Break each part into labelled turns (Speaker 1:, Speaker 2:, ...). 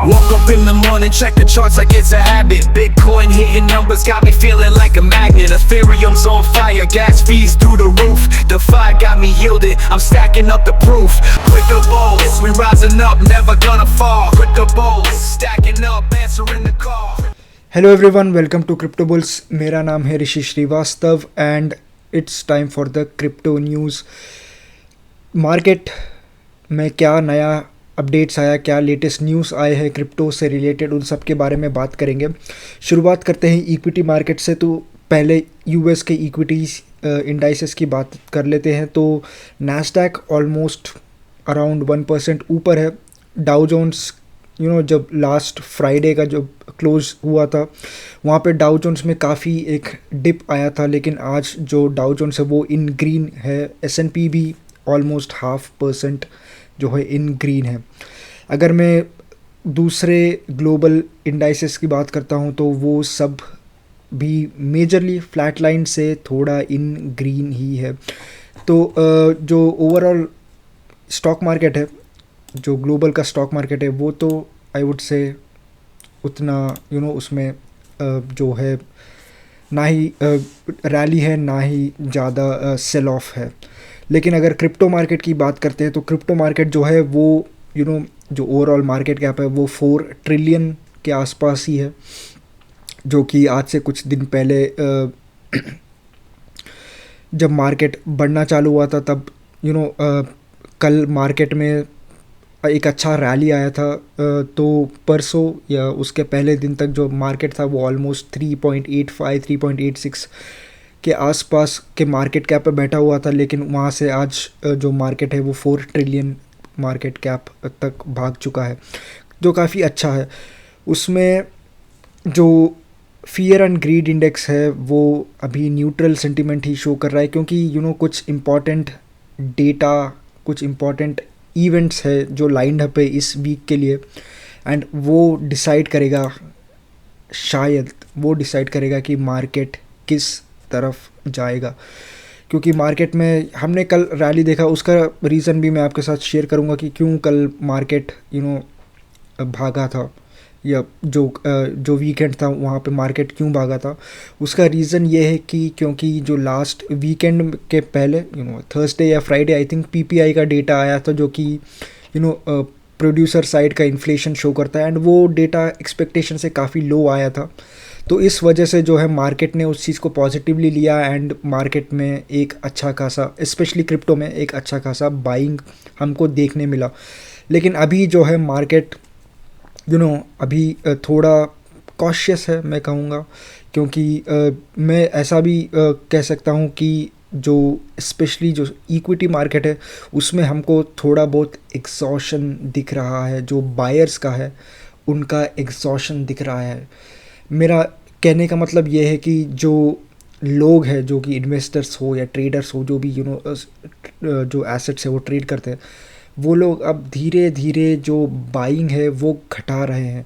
Speaker 1: Woke up in the morning, check the charts like it's a habit. Bitcoin hitting numbers got me feeling like a magnet. Ethereum's on fire, gas fees through the roof. DeFi got me yielded, I'm stacking up the proof. Crypto bulls, we rising up, never gonna fall. Crypto bulls, stacking up, answering the call.
Speaker 2: Hello everyone, welcome to crypto bulls. मेरा नाम है Rishi Shrivastava and it's time for the crypto news. Market में क्या नया updates आया, क्या latest news आए हैं क्रिप्टो से रिलेटेड, उन सब के बारे में बात करेंगे। शुरुआत करते हैं इक्विटी मार्केट से। तो पहले यूएस के इक्विटीज़ इंडाइसेस की बात कर लेते हैं। तो नैस्डैक ऑलमोस्ट अराउंड 1% ऊपर है। डाउ जोन्स जब लास्ट फ्राइडे का जो क्लोज हुआ था वहाँ पे डाउ जोन्स में काफ़ी एक डिप आया था, लेकिन आज जो डाउ जोन्स है वो इन ग्रीन है। एस&पी भी ऑलमोस्ट 0.5% जो है इन ग्रीन है। अगर मैं दूसरे ग्लोबल इंडाइसेस की बात करता हूँ तो वो सब भी मेजरली फ्लैट लाइन से थोड़ा इन ग्रीन ही है। तो जो ओवरऑल स्टॉक मार्केट है, जो ग्लोबल का स्टॉक मार्केट है, वो तो आई वुड से उतना उसमें जो है ना ही रैली है ना ही ज़्यादा सेल ऑफ है। लेकिन अगर क्रिप्टो मार्केट की बात करते हैं तो क्रिप्टो मार्केट जो है वो जो ओवरऑल मार्केट कैप है वो 4 ट्रिलियन के आसपास ही है, जो कि आज से कुछ दिन पहले जब मार्केट बढ़ना चालू हुआ था तब कल मार्केट में एक अच्छा रैली आया था। तो परसों या उसके पहले दिन तक जो मार्केट था वो ऑलमोस्ट 3.85 3.86 के आसपास के मार्केट कैप पे बैठा हुआ था, लेकिन वहाँ से आज जो मार्केट है वो 4 ट्रिलियन मार्केट कैप तक भाग चुका है, जो काफ़ी अच्छा है। उसमें जो फियर एंड ग्रीड इंडेक्स है वो अभी न्यूट्रल सेंटिमेंट ही शो कर रहा है, क्योंकि कुछ इम्पॉर्टेंट डेटा, कुछ इम्पॉर्टेंट इवेंट्स है जो लाइंड अप है इस वीक के लिए, एंड वो डिसाइड करेगा, शायद वो डिसाइड करेगा कि मार्केट किस तरफ जाएगा। क्योंकि मार्केट में हमने कल रैली देखा, उसका रीज़न भी मैं आपके साथ शेयर करूंगा कि क्यों कल मार्केट भागा था, या जो वीकेंड था वहाँ पे मार्केट क्यों भागा था। उसका रीज़न ये है कि क्योंकि जो लास्ट वीकेंड के पहले थर्सडे या फ्राइडे आई थिंक पीपीआई का डेटा आया था, जो कि प्रोड्यूसर साइड का इन्फ्लेशन शो करता है, एंड वो डेटा एक्सपेक्टेशन से काफ़ी लो आया था। तो इस वजह से जो है मार्केट ने उस चीज़ को पॉजिटिवली लिया, एंड मार्केट में एक अच्छा खासा, स्पेशली क्रिप्टो में एक अच्छा खासा बाइंग हमको देखने मिला। लेकिन अभी जो है मार्केट अभी थोड़ा कॉशियस है मैं कहूँगा, क्योंकि मैं ऐसा भी कह सकता हूँ कि जो स्पेशली जो इक्विटी मार्केट है उसमें हमको थोड़ा बहुत एग्जॉशन दिख रहा है। जो बायर्स का है उनका एग्जॉशन दिख रहा है। मेरा कहने का मतलब ये है कि जो लोग हैं, जो कि इन्वेस्टर्स हो या ट्रेडर्स हो, जो भी जो एसेट्स है वो ट्रेड करते हैं, वो लोग अब धीरे धीरे जो बाइंग है वो घटा रहे हैं।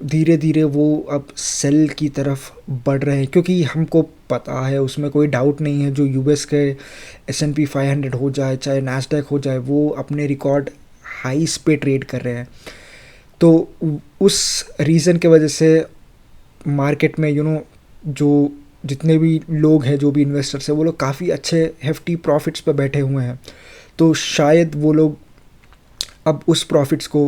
Speaker 2: धीरे धीरे वो अब सेल की तरफ बढ़ रहे हैं, क्योंकि हमको पता है, उसमें कोई डाउट नहीं है, जो यूएस के S&P 500 हो जाए चाहे नैस्डैक हो जाए, वो अपने रिकॉर्ड हाइस पे ट्रेड कर रहे हैं। तो उस रीज़न के वजह से मार्केट में जो जितने भी लोग हैं, जो भी इन्वेस्टर्स हैं, वो लोग काफ़ी अच्छे हेफ्टी प्रॉफिट्स पे बैठे हुए हैं। तो शायद वो लोग अब उस प्रॉफिट्स को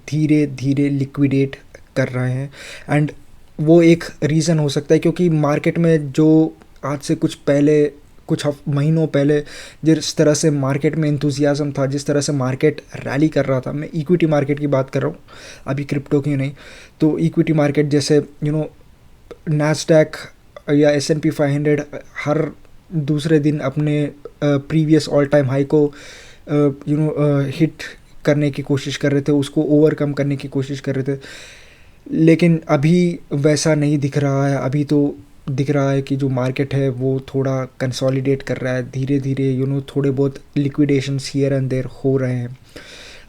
Speaker 2: धीरे धीरे लिक्विडेट कर रहे हैं, एंड वो एक रीज़न हो सकता है। क्योंकि मार्केट में जो आज से कुछ महीनों पहले जिस तरह से मार्केट में एंथुजियाज्म था, जिस तरह से मार्केट रैली कर रहा था, मैं इक्विटी मार्केट की बात कर रहा हूँ, अभी क्रिप्टो की नहीं। तो इक्विटी मार्केट जैसे नैस्डैक या S&P 500 हर दूसरे दिन अपने प्रीवियस ऑल टाइम हाई को हिट करने की कोशिश कर रहे थे, उसको ओवरकम करने की कोशिश कर रहे थे। लेकिन अभी वैसा नहीं दिख रहा है। अभी तो दिख रहा है कि जो मार्केट है वो थोड़ा कंसोलिडेट कर रहा है, धीरे धीरे थोड़े बहुत लिक्विडेशंस हियर एंड देयर हो रहे हैं।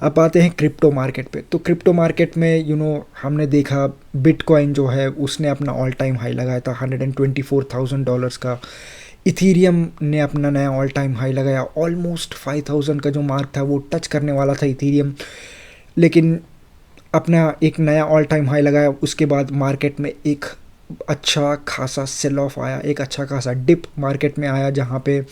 Speaker 2: अब आते हैं क्रिप्टो मार्केट पे। तो क्रिप्टो मार्केट में हमने देखा बिटकॉइन जो है उसने अपना ऑल टाइम हाई लगाया था $124,000 का। इथीरियम ने अपना नया ऑल टाइम हाई लगाया, ऑलमोस्ट 5,000 का जो मार्क था वो टच करने वाला था इथीरियम, लेकिन अपना एक नया ऑल टाइम हाई लगाया, उसके बाद मार्केट में एक अच्छा खासा सेल ऑफ आया, एक अच्छा खासा डिप मार्केट में आया, जहाँ पे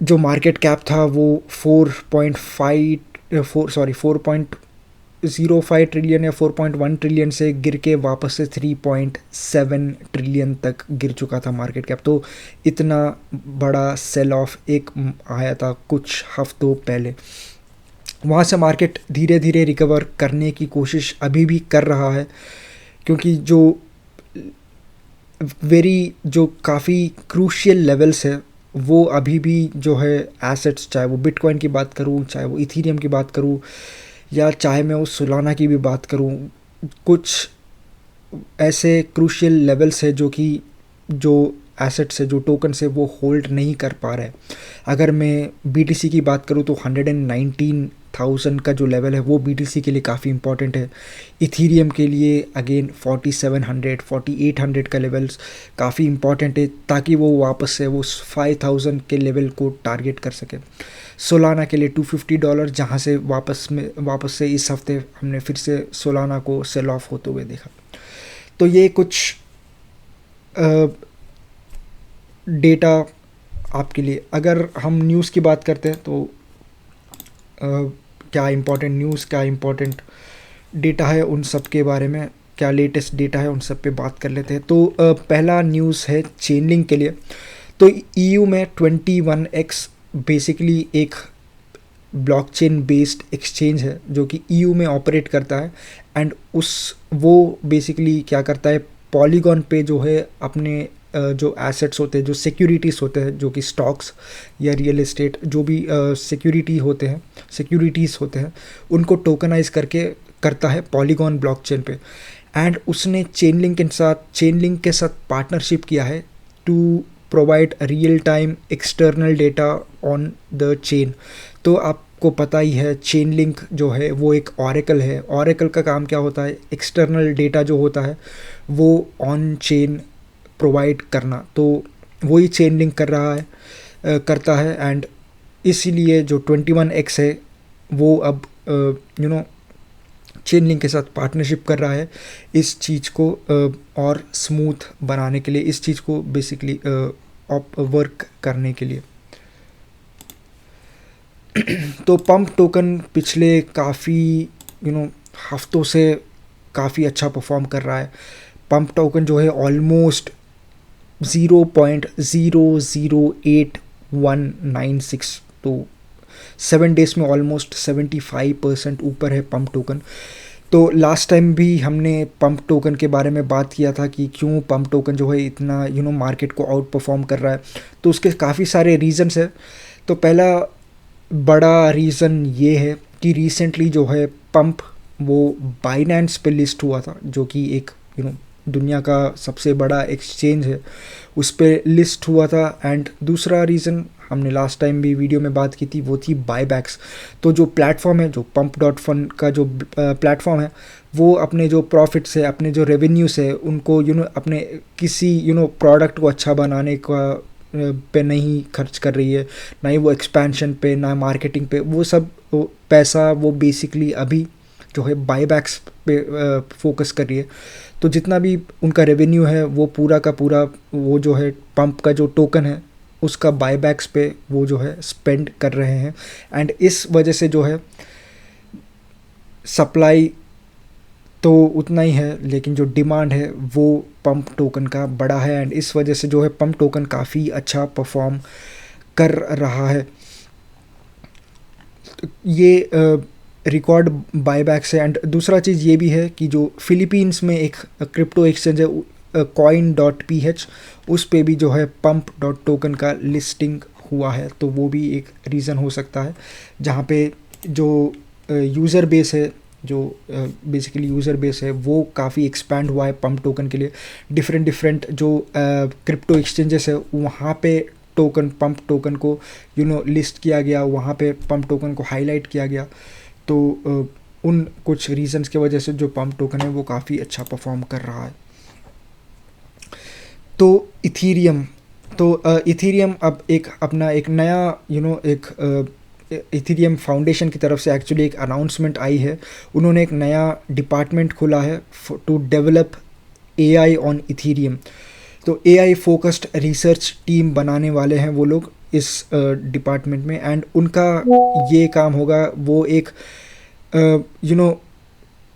Speaker 2: जो मार्केट कैप था वो 4.05 ट्रिलियन या 4.1 ट्रिलियन से गिर के वापस से 3.7 ट्रिलियन तक गिर चुका था मार्केट कैप। तो इतना बड़ा सेल ऑफ एक आया था कुछ हफ्तों पहले। वहाँ से मार्केट धीरे धीरे रिकवर करने की कोशिश अभी भी कर रहा है, क्योंकि जो काफ़ी क्रूशियल लेवल्स है वो अभी भी जो है एसेट्स, चाहे वो बिटकॉइन की बात करूँ, चाहे वो इथीरियम की बात करूँ, या चाहे मैं उस सोलाना की भी बात करूँ, कुछ ऐसे क्रूशियल लेवल्स है जो एसेट्स है, जो टोकन से वो होल्ड नहीं कर पा रहे। अगर मैं BTC की बात करूँ तो 119,000 का जो लेवल है वो BTC के लिए काफ़ी इंपॉर्टेंट है। इथीरियम के लिए अगेन 4700 4800 का लेवल्स काफ़ी इंपॉर्टेंट है, ताकि वो वापस से वो 5000 के लेवल को टारगेट कर सके। सोलाना के लिए $250, जहाँ से वापस से इस हफ्ते हमने फिर से सोलाना को सेल ऑफ होते हुए देखा। तो ये कुछ डेटा आपके लिए। अगर हम न्यूज़ की बात करते हैं तो क्या इम्पोर्टेंट न्यूज़, क्या इम्पोर्टेंट डेटा है, उन सब के बारे में, क्या लेटेस्ट डेटा है, उन सब पे बात कर लेते हैं। तो पहला न्यूज़ है चेनलिंक के लिए। तो EU में 21x बेसिकली एक ब्लॉकचेन बेस्ड एक्सचेंज है जो कि EU में ऑपरेट करता है, एंड वो बेसिकली क्या करता है, पॉलीगॉन पे जो है अपने जो एसेट्स होते हैं, जो सिक्योरिटीज़ होते हैं, जो कि स्टॉक्स या रियल एस्टेट, जो भी सिक्योरिटीज़ होते हैं, उनको टोकनाइज करके करता है पॉलीगॉन ब्लॉकचेन पे। एंड उसने चेनलिंक के साथ पार्टनरशिप किया है to provide real time external data on the chain. तो आपको पता ही है, चेनलिंक जो है वो एक ऑरेकल है। ऑरेकल का काम क्या होता है, एक्सटर्नल डेटा जो होता है वो ऑन चेन प्रोवाइड करना। तो वही चेनलिंक करता है, एंड इसीलिए जो 21x है वो अब चेनलिंक के साथ पार्टनरशिप कर रहा है इस चीज़ को और स्मूथ बनाने के लिए, इस चीज़ को बेसिकली वर्क करने के लिए। तो पंप टोकन पिछले काफ़ी हफ्तों से काफ़ी अच्छा परफॉर्म कर रहा है। पंप टोकन जो है ऑलमोस्ट 0.008196, तो 7 डेज़ में ऑलमोस्ट 75% ऊपर है पंप टोकन। तो लास्ट टाइम भी हमने पंप टोकन के बारे में बात किया था कि क्यों पंप टोकन जो है इतना मार्केट को आउट परफॉर्म कर रहा है। तो उसके काफ़ी सारे रीज़न्स है। तो पहला बड़ा रीज़न ये है कि रिसेंटली जो है पंप वो बाइनेंस पे लिस्ट हुआ था, जो कि एक दुनिया का सबसे बड़ा एक्सचेंज है, उस पर लिस्ट हुआ था। एंड दूसरा रीज़न हमने लास्ट टाइम भी वीडियो में बात की थी, वो थी बायबैक्स। तो जो प्लेटफॉर्म है, जो pump.fun का जो प्लेटफॉर्म है, वो अपने जो प्रॉफिट्स है, अपने जो रेवेन्यूस है, उनको अपने किसी प्रोडक्ट को अच्छा बनाने का पे नहीं खर्च कर रही है, ना ही वो एक्सपेंशन पे, ना मार्केटिंग पे। वो सब पैसा वो बेसिकली अभी जो है बायबैक्स पे फोकस कर रही है। तो जितना भी उनका रेवेन्यू है वो पूरा का पूरा वो जो है पंप का जो टोकन है उसका बायबैक्स पे वो जो है स्पेंड कर रहे हैं। एंड इस वजह से जो है सप्लाई तो उतना ही है, लेकिन जो डिमांड है वो पंप टोकन का बड़ा है, एंड इस वजह से जो है पंप टोकन काफ़ी अच्छा परफॉर्म कर रहा है। ये रिकॉर्ड बायबैक्स है। एंड दूसरा चीज़ ये भी है कि जो फिलीपींस में एक क्रिप्टो एक्सचेंज है coin.ph, उस पे भी जो है pump.token का लिस्टिंग हुआ है। तो वो भी एक रीज़न हो सकता है, जहाँ पे जो यूज़र बेस है, जो बेसिकली यूज़र बेस है वो काफ़ी एक्सपैंड हुआ है पंप टोकन के लिए। डिफरेंट जो क्रिप्टो एक्सचेंजेस है वहाँ पे पंप टोकन को लिस्ट किया गया, वहाँ पे पंप टोकन को हाईलाइट किया गया। तो उन कुछ रीजंस की वजह से जो पंप टोकन है वो काफ़ी अच्छा परफॉर्म कर रहा है। तो इथीरियम अब एक अपना एक नया एक इथेरियम फाउंडेशन की तरफ से एक्चुअली एक अनाउंसमेंट आई है। उन्होंने एक नया डिपार्टमेंट खोला है to develop AI on Ethereum. तो एआई फोकस्ड रिसर्च टीम बनाने वाले हैं वो लोग इस डिपार्टमेंट में, एंड उनका ये काम होगा वो एक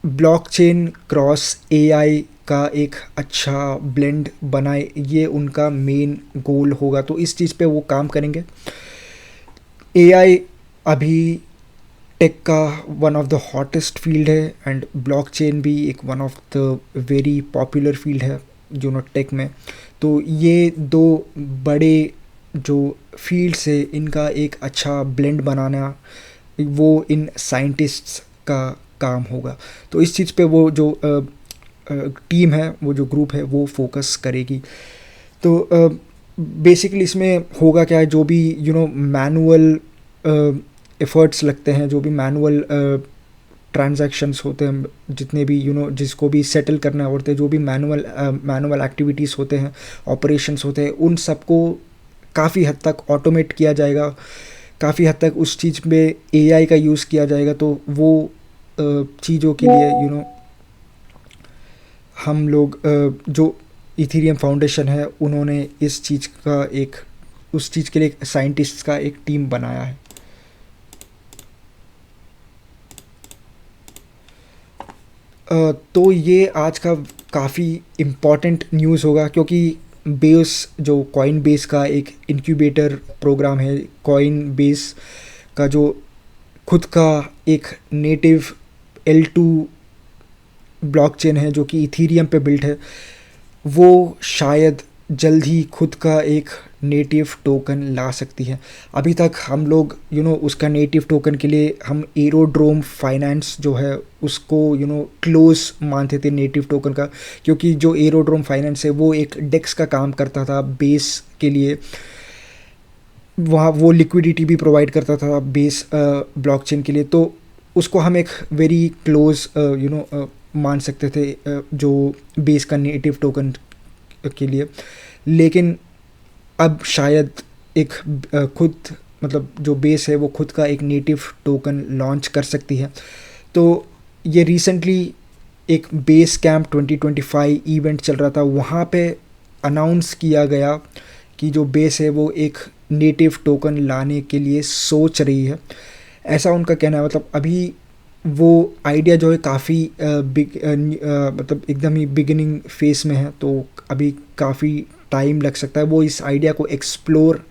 Speaker 2: ब्लॉकचेन क्रॉस एआई का एक अच्छा ब्लेंड बनाए, ये उनका मेन गोल होगा। तो इस चीज़ पे वो काम करेंगे। एआई अभी टेक का one of the hottest field है, एंड ब्लॉकचेन भी एक one of the very popular field है टेक में। तो ये दो बड़े जो फील्ड्स है इनका एक अच्छा ब्लेंड बनाना वो इन साइंटिस्ट्स का काम होगा। तो इस चीज़ पे वो जो टीम है, वो जो ग्रुप है वो फोकस करेगी। तो बेसिकली इसमें होगा क्या है, जो भी मैनुअल एफर्ट्स लगते हैं, जो भी मैनुअल ट्रांजैक्शंस होते हैं, जितने भी जिसको भी सेटल करना होते हैं, जो भी मैनुअल एक्टिविटीज़ होते हैं, ऑपरेशंस होते हैं, उन सबको काफ़ी हद तक ऑटोमेट किया जाएगा। काफ़ी हद तक उस चीज़ में एआई का यूज़ किया जाएगा। तो वो चीज़ों के लिए हम लोग जो इथेरियम फाउंडेशन है उन्होंने इस चीज़ का उस चीज़ के लिए साइंटिस्ट्स का एक टीम बनाया है। तो ये आज का काफ़ी इम्पॉर्टेंट न्यूज़ होगा, क्योंकि बेस जो कॉइन बेस का एक इंक्यूबेटर प्रोग्राम है, कॉइन बेस का जो खुद का एक नेटिव L2 ब्लॉकचेन है जो कि इथेरियम पे बिल्ट है, वो शायद जल्द ही खुद का एक नेटिव टोकन ला सकती है। अभी तक हम लोग उसका नेटिव टोकन के लिए हम एरोड्रोम फाइनेंस जो है उसको क्लोज मानते थे नेटिव टोकन का, क्योंकि जो एरोड्रोम फाइनेंस है वो एक डेक्स का काम करता था बेस के लिए। वहाँ वो लिक्विडिटी भी प्रोवाइड करता था बेस ब्लॉकचेन के लिए, तो उसको हम एक वेरी क्लोज मान सकते थे जो बेस का नेटिव टोकन के लिए। लेकिन अब शायद एक खुद जो बेस है वो खुद का एक नेटिव टोकन लॉन्च कर सकती है। तो ये रिसेंटली एक बेस कैंप 2025 इवेंट चल रहा था, वहाँ पे अनाउंस किया गया कि जो बेस है वो एक नेटिव टोकन लाने के लिए सोच रही है, ऐसा उनका कहना है। अभी वो आइडिया जो है काफ़ी एकदम ही बिगिनिंग फेस में है, तो अभी काफ़ी टाइम लग सकता है। वो इस आइडिया को एक्सप्लोर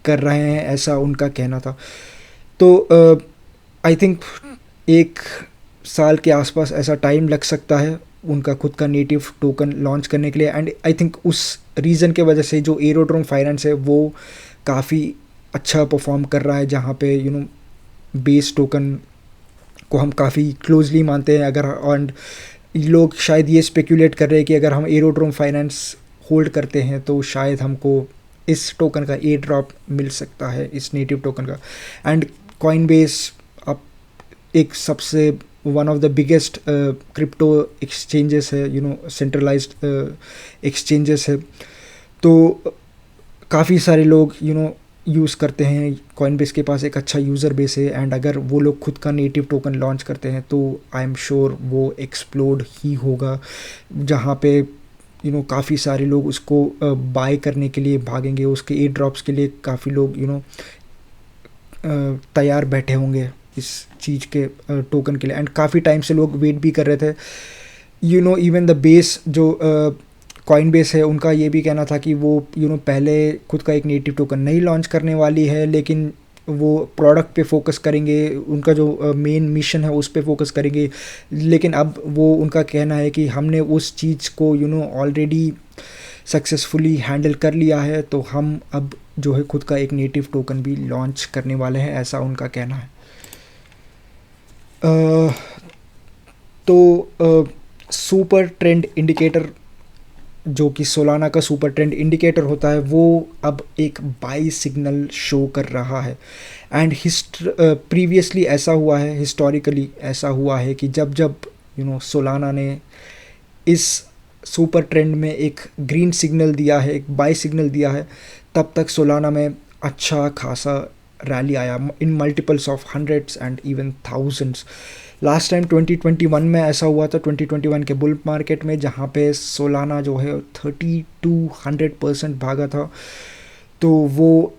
Speaker 2: कर रहे हैं, ऐसा उनका कहना था। तो आई थिंक 1 साल के आसपास ऐसा टाइम लग सकता है उनका खुद का नेटिव टोकन लॉन्च करने के लिए। एंड आई थिंक उस रीज़न के वजह से जो एरोड्रोम फाइनेंस है वो काफ़ी अच्छा परफॉर्म कर रहा है, जहाँ पे बेस टोकन को हम काफ़ी क्लोजली मानते हैं। अगर एंड लोग शायद ये स्पेकुलेट कर रहे हैं कि अगर हम एरोड्रोम फाइनेंस होल्ड करते हैं तो शायद हमको इस टोकन का ए ड्रॉप मिल सकता है, इस नेटिव टोकन का। एंड कॉइनबेस अब एक सबसे one of the biggest crypto exchanges है, सेंट्रलाइज्ड एक्सचेंजेस है। तो काफ़ी सारे लोग यूज़ करते हैं, कॉइनबेस के पास एक अच्छा यूज़र बेस है। एंड अगर वो लोग खुद का नेटिव टोकन लॉन्च करते हैं तो आई एम श्योर वो एक्सप्लोड ही होगा, जहाँ पे काफ़ी सारे लोग उसको बाय करने के लिए भागेंगे, उसके एयर ड्रॉप्स के लिए काफ़ी लोग तैयार बैठे होंगे इस चीज़ के टोकन के लिए। एंड काफ़ी टाइम से लोग वेट भी कर रहे थे। इवन द बेस जो कॉइनबेस है उनका ये भी कहना था कि वो पहले खुद का एक नेटिव टोकन नहीं लॉन्च करने वाली है, लेकिन वो प्रोडक्ट पे फोकस करेंगे, उनका जो मेन मिशन है उस पे फोकस करेंगे। लेकिन अब वो उनका कहना है कि हमने उस चीज़ को ऑलरेडी सक्सेसफुली हैंडल कर लिया है, तो हम अब जो है खुद का एक नेटिव टोकन भी लॉन्च करने वाले हैं, ऐसा उनका कहना है। तो सुपर ट्रेंड इंडिकेटर जो कि सोलाना का सुपर ट्रेंड इंडिकेटर होता है वो अब एक बाई सिग्नल शो कर रहा है। एंड प्रीवियसली ऐसा हुआ है, हिस्टोरिकली ऐसा हुआ है कि जब जब सोलाना ने इस सुपर ट्रेंड में एक ग्रीन सिग्नल दिया है, एक बाई सिग्नल दिया है, तब तक सोलाना में अच्छा खासा रैली आया in multiples of hundreds and even thousands. Last time 2021 में ऐसा हुआ था, 2021 के बुल मार्केट में, जहाँ पे सोलाना जो है 30-100% भागा था। तो वो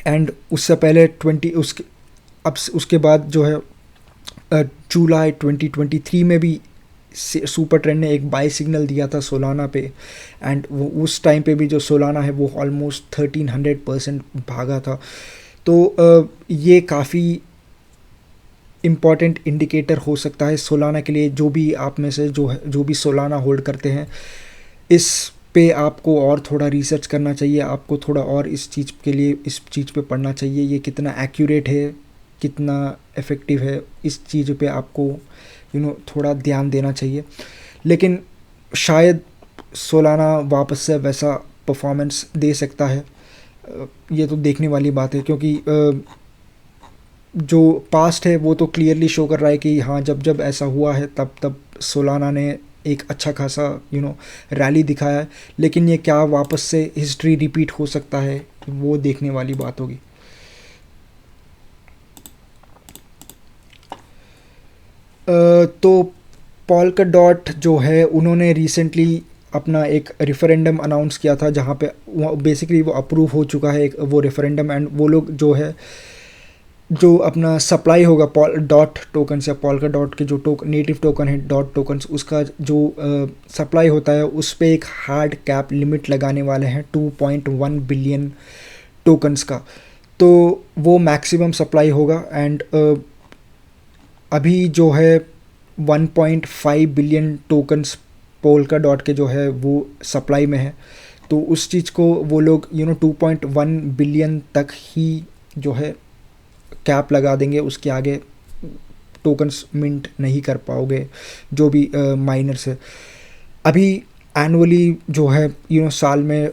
Speaker 2: एंड उससे पहले उसके बाद जो है जुलाई 2023 में भी सुपर ट्रेंड ने एक बाय सिग्नल दिया था सोलाना पे, एंड वो उस टाइम पे भी जो सोलाना है वो ऑलमोस्ट 1300% भागा था। तो ये काफ़ी इम्पॉर्टेंट इंडिकेटर हो सकता है सोलाना के लिए। जो भी आप में से जो भी सोलाना होल्ड करते हैं, इस पे आपको और थोड़ा रिसर्च करना चाहिए, आपको थोड़ा और इस चीज़ पे पढ़ना चाहिए, ये कितना एक्यूरेट है, कितना इफ़ेक्टिव है, इस चीज़ पे आपको थोड़ा ध्यान देना चाहिए। लेकिन शायद सोलाना वापस से वैसा परफॉर्मेंस दे सकता है, ये तो देखने वाली बात है, क्योंकि जो पास्ट है वो तो क्लियरली शो कर रहा है कि हाँ, जब ऐसा हुआ है तब सोलाना ने एक अच्छा खासा रैली दिखाया है। लेकिन ये क्या वापस से हिस्ट्री रिपीट हो सकता है, वो देखने वाली बात होगी। तो Polkadot जो है, उन्होंने रिसेंटली अपना एक रेफरेंडम अनाउंस किया था, जहाँ पे बेसिकली वो अप्रूव हो चुका है एक वो रेफरेंडम, एंड वो लोग जो अपना सप्लाई होगा डॉट टोकन से, Polkadot के जो नेटिव टोकन है डॉट टोकन्स, उसका जो सप्लाई होता है उस पर एक हार्ड कैप लिमिट लगाने वाले हैं 2.1 बिलियन टोकन्स का। तो वो मैक्सिमम सप्लाई होगा, एंड अभी जो है 1.5 बिलियन टोकन्स Polkadot के जो है वो सप्लाई में है। तो उस चीज़ को वो लोग 2.1 बिलियन तक ही जो है कैप लगा देंगे, उसके आगे टोकन्स मिंट नहीं कर पाओगे जो भी माइनर्स है। अभी एनुअली जो है साल में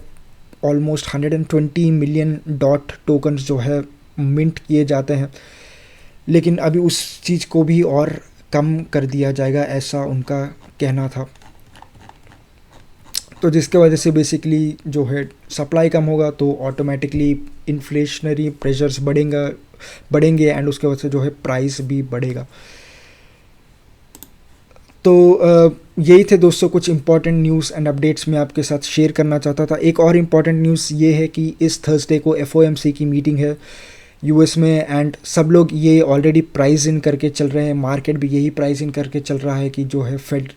Speaker 2: ऑलमोस्ट 120 मिलियन डॉट टोकन्स जो है मिंट किए जाते हैं, लेकिन अभी उस चीज़ को भी और कम कर दिया जाएगा, ऐसा उनका कहना था। तो जिसके वजह से बेसिकली जो है सप्लाई कम होगा, तो ऑटोमेटिकली इन्फ्लेशनरी प्रेशर्स बढ़ेंगे एंड उसके वजह से जो है प्राइस भी बढ़ेगा। तो यही थे दोस्तों कुछ इंपॉर्टेंट न्यूज़ एंड अपडेट्स मैं आपके साथ शेयर करना चाहता था। एक और इम्पॉर्टेंट न्यूज़ ये है कि इस थर्सडे को FOMC की मीटिंग है US में, एंड सब लोग ये ऑलरेडी प्राइस इन करके चल रहे हैं, मार्केट भी यही प्राइस इन करके चल रहा है कि जो है फेड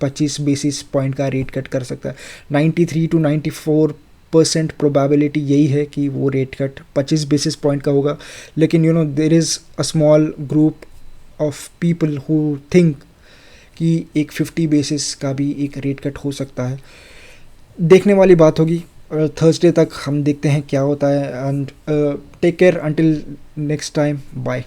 Speaker 2: 25 बेसिस पॉइंट का रेट कट कर सकता है। 93 to 94% प्रोबेबिलिटी यही है कि वो रेट कट 25 बेसिस पॉइंट का होगा। लेकिन there is a small group of people who think कि एक 50 बेसिस का भी एक रेट कट हो सकता है। देखने वाली बात होगी, थर्सडे तक हम देखते हैं क्या होता है, and take care until next time, bye.